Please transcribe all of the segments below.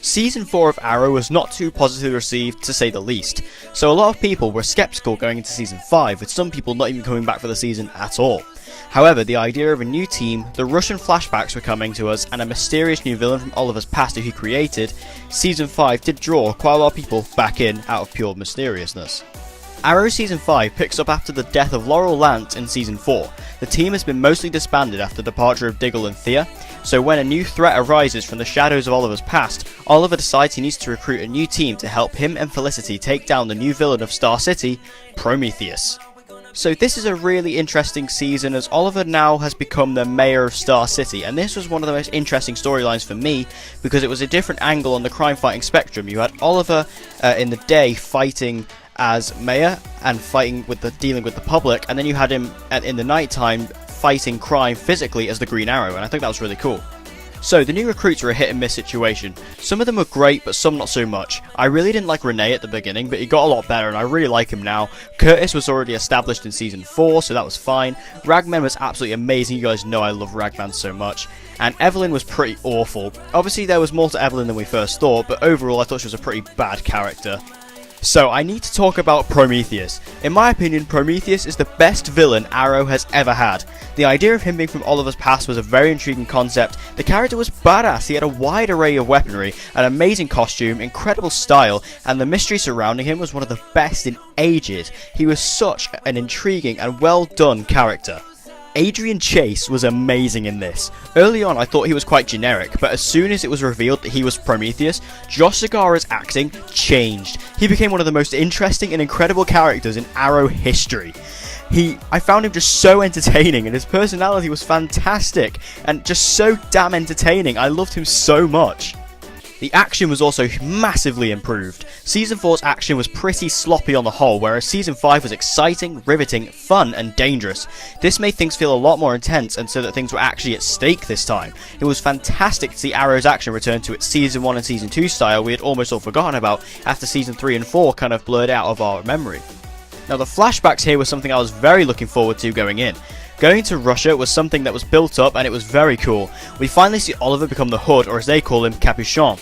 Season 4 of Arrow was not too positively received, to say the least, so a lot of people were skeptical going into Season 5, with some people not even coming back for the season at all. However, the idea of a new team, the Russian flashbacks were coming to us, and a mysterious new villain from Oliver's past who he created, Season 5 did draw quite a lot of people back in out of pure mysteriousness. Arrow Season 5 picks up after the death of Laurel Lance in Season 4. The team has been mostly disbanded after the departure of Diggle and Thea, so when a new threat arises from the shadows of Oliver's past, Oliver decides he needs to recruit a new team to help him and Felicity take down the new villain of Star City, Prometheus. So this is a really interesting season, as Oliver now has become the mayor of Star City, and this was one of the most interesting storylines for me because it was a different angle on the crime fighting spectrum. You had Oliver in the day fighting as mayor and dealing with the public, and then you had him in the nighttime fighting crime physically as the Green Arrow, and I think that was really cool. So the new recruits were a hit and miss situation. Some of them were great, but some not so much. I really didn't like Renee at the beginning, but he got a lot better and I really like him now. Curtis was already established in Season 4, so that was fine. Ragman was absolutely amazing, you guys know I love Ragman so much. And Evelyn was pretty awful. Obviously there was more to Evelyn than we first thought, but overall I thought she was a pretty bad character. So, I need to talk about Prometheus. In my opinion, Prometheus is the best villain Arrow has ever had. The idea of him being from Oliver's past was a very intriguing concept. The character was badass, he had a wide array of weaponry, an amazing costume, incredible style, and the mystery surrounding him was one of the best in ages. He was such an intriguing and well done character. Adrian Chase was amazing in this. Early on I thought he was quite generic, but as soon as it was revealed that he was Prometheus, Josh Segarra's acting changed. He became one of the most interesting and incredible characters in Arrow history. I found him just so entertaining, and his personality was fantastic, and just so damn entertaining. I loved him so much. The action was also massively improved. Season 4's action was pretty sloppy on the whole, whereas Season 5 was exciting, riveting, fun, and dangerous. This made things feel a lot more intense, and so that things were actually at stake this time. It was fantastic to see Arrow's action return to its Season 1 and Season 2 style we had almost all forgotten about after Season 3 and 4 kind of blurred out of our memory. Now the flashbacks here was something I was very looking forward to going in. Going to Russia was something that was built up and it was very cool. We finally see Oliver become the Hood, or as they call him, Capuchon.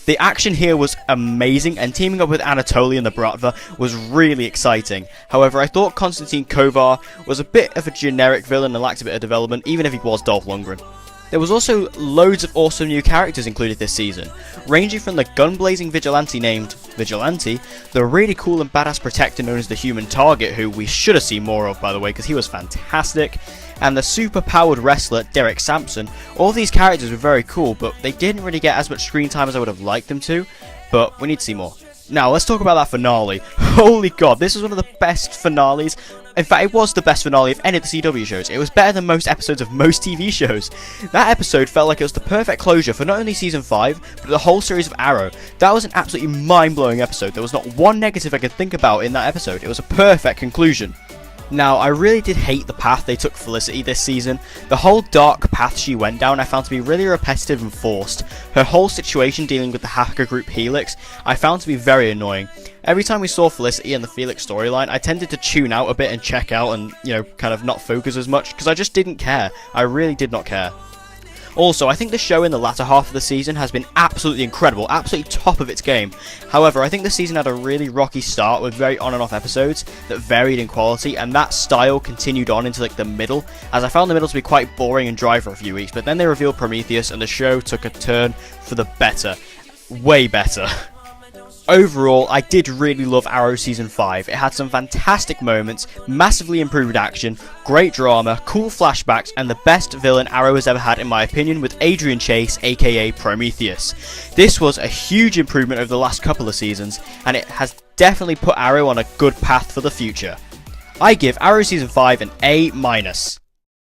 The action here was amazing, and teaming up with Anatoly and the Bratva was really exciting. However, I thought Konstantin Kovar was a bit of a generic villain and lacked a bit of development, even if he was Dolph Lundgren. There was also loads of awesome new characters included this season, ranging from the gun-blazing vigilante named Vigilante, the really cool and badass protector known as the Human Target, who we should have seen more of by the way because he was fantastic, and the super-powered wrestler Derek Sampson. All these characters were very cool, but they didn't really get as much screen time as I would have liked them to, but we need to see more. Now, let's talk about that finale. Holy god, this was one of the best finales. In fact, it was the best finale of any of the CW shows. It was better than most episodes of most TV shows. That episode felt like it was the perfect closure for not only Season 5, but the whole series of Arrow. That was an absolutely mind-blowing episode. There was not one negative I could think about in that episode. It was a perfect conclusion. Now, I really did hate the path they took Felicity this season. The whole dark path she went down I found to be really repetitive and forced. Her whole situation dealing with the hacker group Helix I found to be very annoying. Every time we saw Felicity and the Felix storyline, I tended to tune out a bit and check out and, kind of not focus as much, because I just didn't care. I really did not care. Also, I think the show in the latter half of the season has been absolutely incredible, absolutely top of its game. However, I think the season had a really rocky start with very on and off episodes that varied in quality, and that style continued on into the middle, as I found the middle to be quite boring and dry for a few weeks, but then they revealed Prometheus and the show took a turn for the better. Way better. Overall, I did really love Arrow Season 5. It had some fantastic moments, massively improved action, great drama, cool flashbacks, and the best villain Arrow has ever had in my opinion with Adrian Chase, aka Prometheus. This was a huge improvement over the last couple of seasons, and it has definitely put Arrow on a good path for the future. I give Arrow Season 5 an A-.